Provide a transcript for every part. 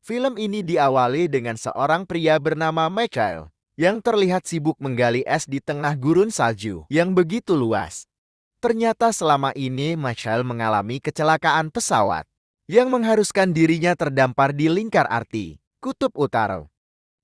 Film ini diawali dengan seorang pria bernama Michael yang terlihat sibuk menggali es di tengah gurun salju yang begitu luas. Ternyata selama ini Michael mengalami kecelakaan pesawat yang mengharuskan dirinya terdampar di lingkar arti Kutub Utara.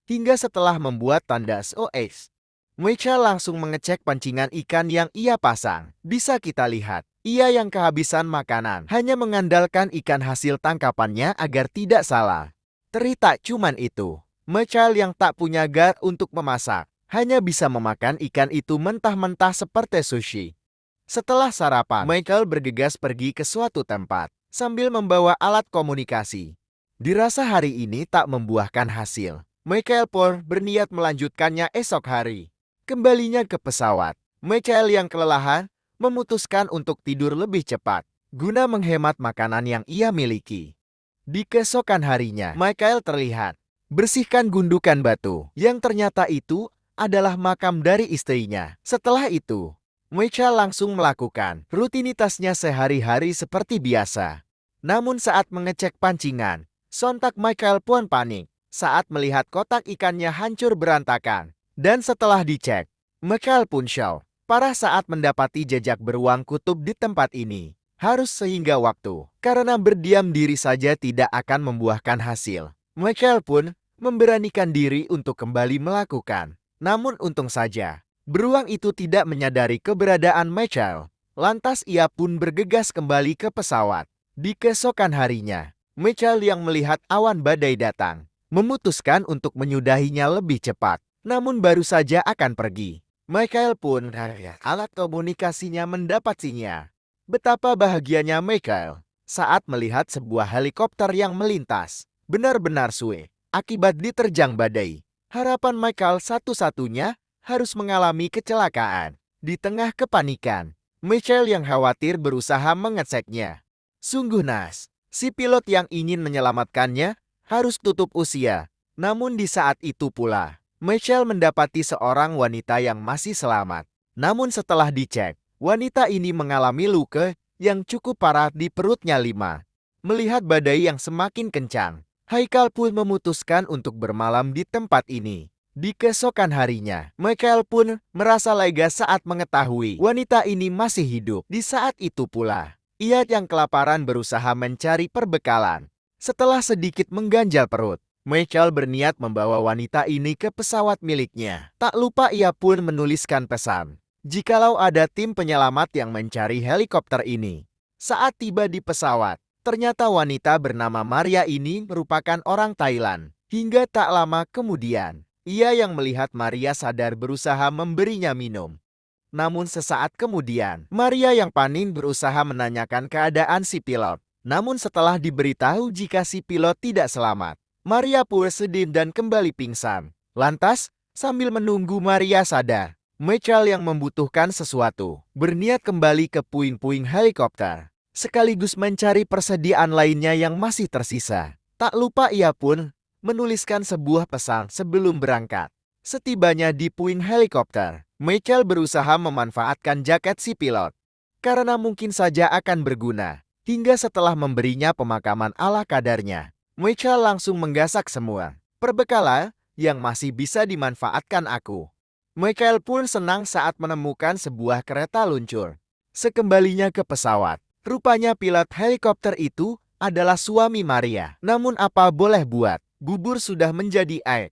Hingga setelah membuat tanda SOS, Michael langsung mengecek pancingan ikan yang ia pasang. Bisa kita lihat, ia yang kehabisan makanan hanya mengandalkan ikan hasil tangkapannya agar tidak salah. Tak cuman itu, Michael yang tak punya gar untuk memasak, hanya bisa memakan ikan itu mentah-mentah seperti sushi. Setelah sarapan, Michael bergegas pergi ke suatu tempat, sambil membawa alat komunikasi. Dirasa hari ini tak membuahkan hasil. Michael pun berniat melanjutkannya esok hari. Kembalinya ke pesawat, Michael yang kelelahan memutuskan untuk tidur lebih cepat, guna menghemat makanan yang ia miliki. Di keesokan harinya, Michael terlihat bersihkan gundukan batu yang ternyata itu adalah makam dari istrinya. Setelah itu, Michael langsung melakukan rutinitasnya sehari-hari seperti biasa. Namun saat mengecek pancingan, sontak Michael pun panik saat melihat kotak ikannya hancur berantakan. Dan setelah dicek, Michael pun shock parah saat mendapati jejak beruang kutub di tempat ini. Harus sehingga waktu, karena berdiam diri saja tidak akan membuahkan hasil. Michael pun memberanikan diri untuk kembali melakukan. Namun untung saja, beruang itu tidak menyadari keberadaan Michael. Lantas ia pun bergegas kembali ke pesawat. Di keesokan harinya, Michael yang melihat awan badai datang, memutuskan untuk menyudahinya lebih cepat. Namun baru saja akan pergi, Michael pun alat komunikasinya mendapat sinyal. Betapa bahagianya Michael saat melihat sebuah helikopter yang melintas. Benar-benar suwe akibat diterjang badai. Harapan Michael satu-satunya harus mengalami kecelakaan. Di tengah kepanikan, Michael yang khawatir berusaha mengeceknya. Sungguh naas, si pilot yang ingin menyelamatkannya harus tutup usia. Namun di saat itu pula, Michael mendapati seorang wanita yang masih selamat. Namun setelah dicek, wanita ini mengalami luka yang cukup parah di perutnya 5. Melihat badai yang semakin kencang, Michael pun memutuskan untuk bermalam di tempat ini. Di keesokan harinya, Michael pun merasa lega saat mengetahui wanita ini masih hidup. Di saat itu pula, ia yang kelaparan berusaha mencari perbekalan. Setelah sedikit mengganjal perut, Michael berniat membawa wanita ini ke pesawat miliknya. Tak lupa ia pun menuliskan pesan jikalau ada tim penyelamat yang mencari helikopter ini. Saat tiba di pesawat, ternyata wanita bernama Maria ini merupakan orang Thailand. Hingga tak lama kemudian, ia yang melihat Maria sadar berusaha memberinya minum. Namun sesaat kemudian, Maria yang panik berusaha menanyakan keadaan si pilot. Namun setelah diberitahu jika si pilot tidak selamat, Maria pun sedih dan kembali pingsan. Lantas, sambil menunggu Maria sadar, Michael yang membutuhkan sesuatu berniat kembali ke puing-puing helikopter, sekaligus mencari persediaan lainnya yang masih tersisa. Tak lupa ia pun menuliskan sebuah pesan sebelum berangkat. Setibanya di puing helikopter, Michael berusaha memanfaatkan jaket si pilot, karena mungkin saja akan berguna. Hingga setelah memberinya pemakaman ala kadarnya, Michael langsung menggasak semua perbekalan yang masih bisa dimanfaatkan aku. Michael pun senang saat menemukan sebuah kereta luncur. Sekembalinya ke pesawat, rupanya pilot helikopter itu adalah suami Maria. Namun apa boleh buat, bubur sudah menjadi air.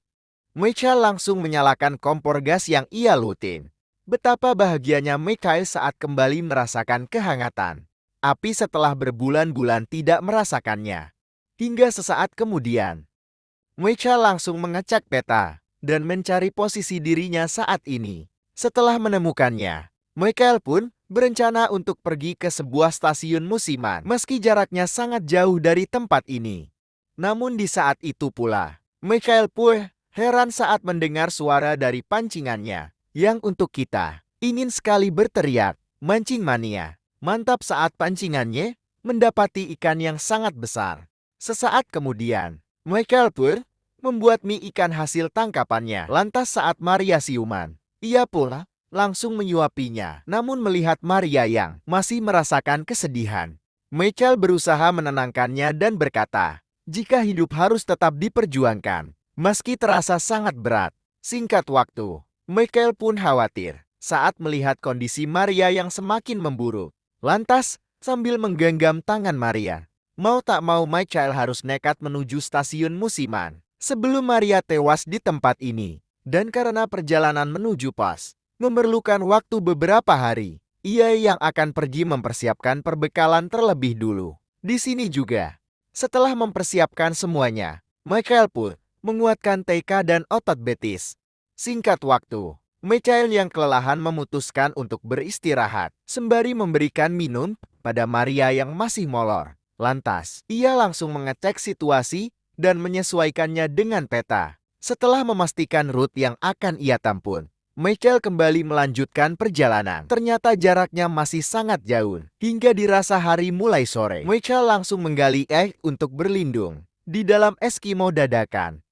Michael langsung menyalakan kompor gas yang ia lutin. Betapa bahagianya Michael saat kembali merasakan kehangatan api setelah berbulan-bulan tidak merasakannya. Hingga sesaat kemudian, Michael langsung mengecek peta dan mencari posisi dirinya saat ini. Setelah menemukannya, Michael pun berencana untuk pergi ke sebuah stasiun musiman meski jaraknya sangat jauh dari tempat ini. Namun di saat itu pula, Michael pun heran saat mendengar suara dari pancingannya yang untuk kita ingin sekali berteriak, "Mancing mania!" Mantap saat pancingannya mendapati ikan yang sangat besar. Sesaat kemudian, Michael pun membuat mie ikan hasil tangkapannya. Lantas saat Maria siuman, ia pula langsung menyuapinya. Namun melihat Maria yang masih merasakan kesedihan, Michael berusaha menenangkannya dan berkata, jika hidup harus tetap diperjuangkan, meski terasa sangat berat. Singkat waktu, Michael pun khawatir saat melihat kondisi Maria yang semakin memburuk. Lantas, sambil menggenggam tangan Maria, mau tak mau Michael harus nekat menuju stasiun musiman sebelum Maria tewas di tempat ini. Dan karena perjalanan menuju pos memerlukan waktu beberapa hari, ia yang akan pergi mempersiapkan perbekalan terlebih dulu. Di sini juga, setelah mempersiapkan semuanya, Michael pun menguatkan tekad dan otot betis. Singkat waktu, Michael yang kelelahan memutuskan untuk beristirahat, sembari memberikan minum pada Maria yang masih molor. Lantas, ia langsung mengecek situasi dan menyesuaikannya dengan peta. Setelah memastikan rute yang akan ia tempuh, Michael kembali melanjutkan perjalanan. Ternyata jaraknya masih sangat jauh. Hingga dirasa hari mulai sore, Michael langsung menggali untuk berlindung di dalam Eskimo dadakan.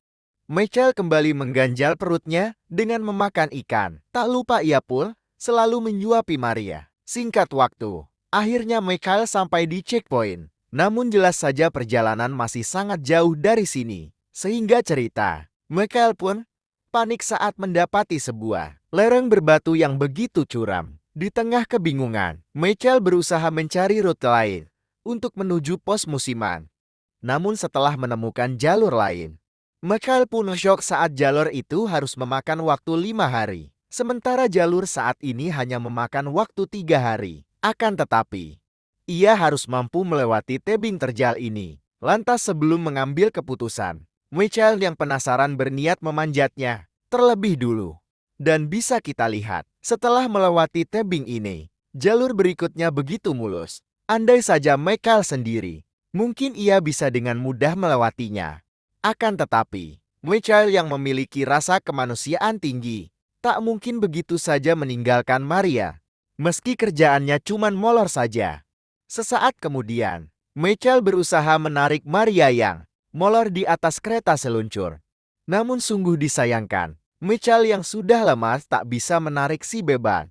Michael kembali mengganjal perutnya dengan memakan ikan. Tak lupa ia pun selalu menyuapi Maria. Singkat waktu, akhirnya Michael sampai di checkpoint. Namun jelas saja perjalanan masih sangat jauh dari sini. Sehingga cerita, Michael pun panik saat mendapati sebuah lereng berbatu yang begitu curam. Di tengah kebingungan, Michael berusaha mencari rute lain untuk menuju pos musiman. Namun setelah menemukan jalur lain, Michael pun syok saat jalur itu harus memakan waktu 5 hari. Sementara jalur saat ini hanya memakan waktu 3 hari. Akan tetapi, ia harus mampu melewati tebing terjal ini. Lantas sebelum mengambil keputusan, Michael yang penasaran berniat memanjatnya terlebih dulu. Dan bisa kita lihat, setelah melewati tebing ini, jalur berikutnya begitu mulus. Andai saja Michael sendiri, mungkin ia bisa dengan mudah melewatinya. Akan tetapi, Michael yang memiliki rasa kemanusiaan tinggi, tak mungkin begitu saja meninggalkan Maria. Meski kerjaannya cuman molor saja. Sesaat kemudian, Michael berusaha menarik Maria yang molor di atas kereta seluncur. Namun sungguh disayangkan, Michael yang sudah lemas tak bisa menarik si beban.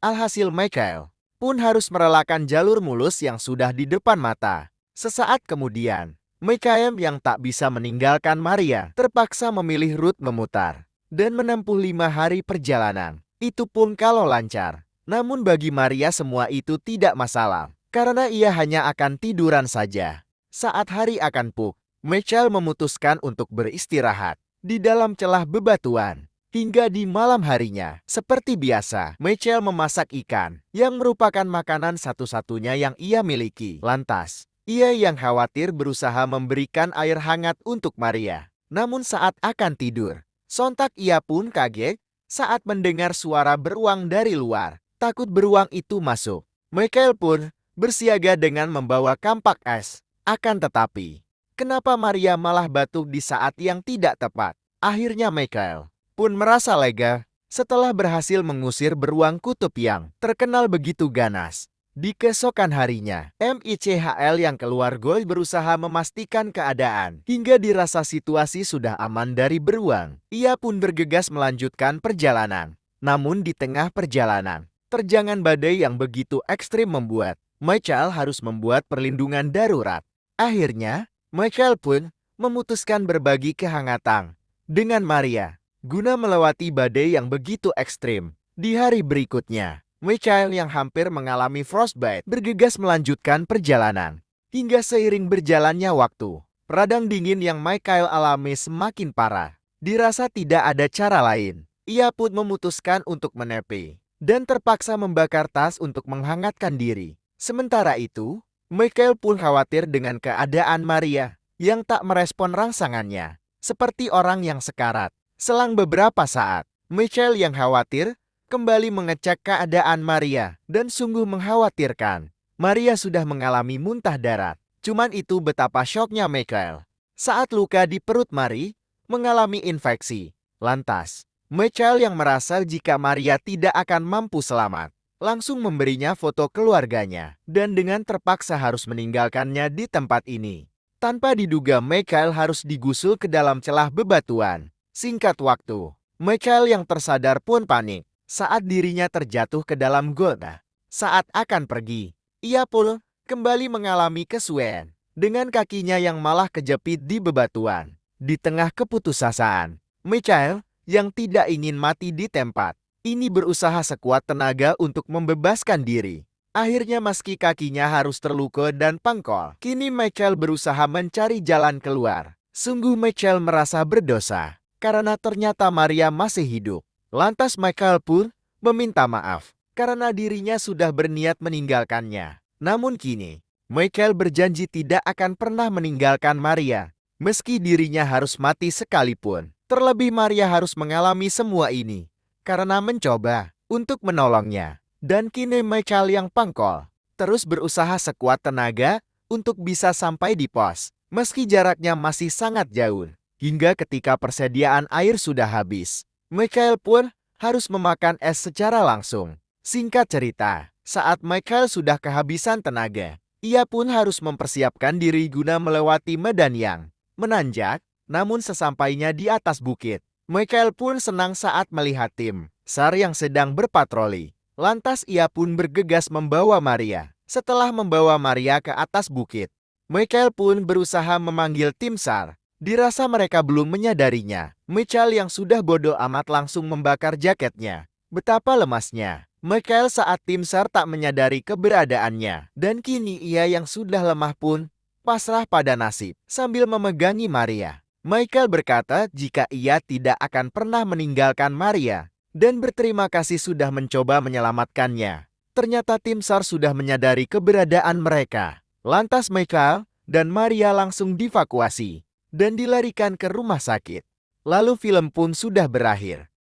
Alhasil Michael pun harus merelakan jalur mulus yang sudah di depan mata. Sesaat kemudian, Michael yang tak bisa meninggalkan Maria terpaksa memilih rute memutar dan menempuh 5 hari perjalanan. Itu pun kalau lancar. Namun bagi Maria semua itu tidak masalah, karena ia hanya akan tiduran saja. Saat hari akan puk, Michael memutuskan untuk beristirahat di dalam celah bebatuan. Hingga di malam harinya, seperti biasa, Michael memasak ikan yang merupakan makanan satu-satunya yang ia miliki. Lantas, ia yang khawatir berusaha memberikan air hangat untuk Maria. Namun saat akan tidur, sontak ia pun kaget saat mendengar suara beruang dari luar. Takut beruang itu masuk, Michael pun bersiaga dengan membawa kampak es. Akan tetapi, kenapa Maria malah batuk di saat yang tidak tepat? Akhirnya Michael pun merasa lega setelah berhasil mengusir beruang kutub yang terkenal begitu ganas. Di keesokan harinya, Michael yang keluar gol berusaha memastikan keadaan. Hingga dirasa situasi sudah aman dari beruang, ia pun bergegas melanjutkan perjalanan. Namun di tengah perjalanan, terjangan badai yang begitu ekstrim membuat Michael harus membuat perlindungan darurat. Akhirnya, Michael pun memutuskan berbagi kehangatan dengan Maria guna melewati badai yang begitu ekstrim. Di hari berikutnya, Michael yang hampir mengalami frostbite bergegas melanjutkan perjalanan. Hingga seiring berjalannya waktu, radang dingin yang Michael alami semakin parah. Dirasa tidak ada cara lain, ia pun memutuskan untuk menepi dan terpaksa membakar tas untuk menghangatkan diri. Sementara itu, Michael pun khawatir dengan keadaan Maria yang tak merespon rangsangannya, seperti orang yang sekarat. Selang beberapa saat, Michael yang khawatir kembali mengecek keadaan Maria dan sungguh mengkhawatirkan. Maria sudah mengalami muntah darat. Cuman itu betapa syoknya Michael saat luka di perut Maria mengalami infeksi. Lantas, Michael yang merasa jika Maria tidak akan mampu selamat, langsung memberinya foto keluarganya dan dengan terpaksa harus meninggalkannya di tempat ini. Tanpa diduga Michael harus digusur ke dalam celah bebatuan. Singkat waktu, Michael yang tersadar pun panik saat dirinya terjatuh ke dalam got. Saat akan pergi, ia pun kembali mengalami kesuwen. dengan kakinya yang malah kejepit di bebatuan. Di tengah keputusasaan, Michael, yang tidak ingin mati di tempat, ini berusaha sekuat tenaga untuk membebaskan diri. Akhirnya meski kakinya harus terluka dan pangkal, kini Michael berusaha mencari jalan keluar. Sungguh Michael merasa berdosa, karena ternyata Maria masih hidup. Lantas Michael pun meminta maaf, karena dirinya sudah berniat meninggalkannya. Namun kini, Michael berjanji tidak akan pernah meninggalkan Maria, meski dirinya harus mati sekalipun. Terlebih Maria harus mengalami semua ini, karena mencoba untuk menolongnya. Dan kini Michael yang pangkal terus berusaha sekuat tenaga untuk bisa sampai di pos, meski jaraknya masih sangat jauh. Hingga ketika persediaan air sudah habis, Michael pun harus memakan es secara langsung. Singkat cerita, saat Michael sudah kehabisan tenaga, ia pun harus mempersiapkan diri guna melewati medan yang menanjak. Namun sesampainya di atas bukit, Michael pun senang saat melihat tim SAR yang sedang berpatroli. Lantas ia pun bergegas membawa Maria. Setelah membawa Maria ke atas bukit, Michael pun berusaha memanggil tim SAR. Dirasa mereka belum menyadarinya. Michael yang sudah bodoh amat langsung membakar jaketnya. Betapa lemasnya Michael saat tim SAR tak menyadari keberadaannya. Dan kini ia yang sudah lemah pun pasrah pada nasib sambil memegangi Maria. Michael berkata jika ia tidak akan pernah meninggalkan Maria dan berterima kasih sudah mencoba menyelamatkannya. Ternyata tim SAR sudah menyadari keberadaan mereka. Lantas Michael dan Maria langsung dievakuasi dan dilarikan ke rumah sakit. Lalu film pun sudah berakhir.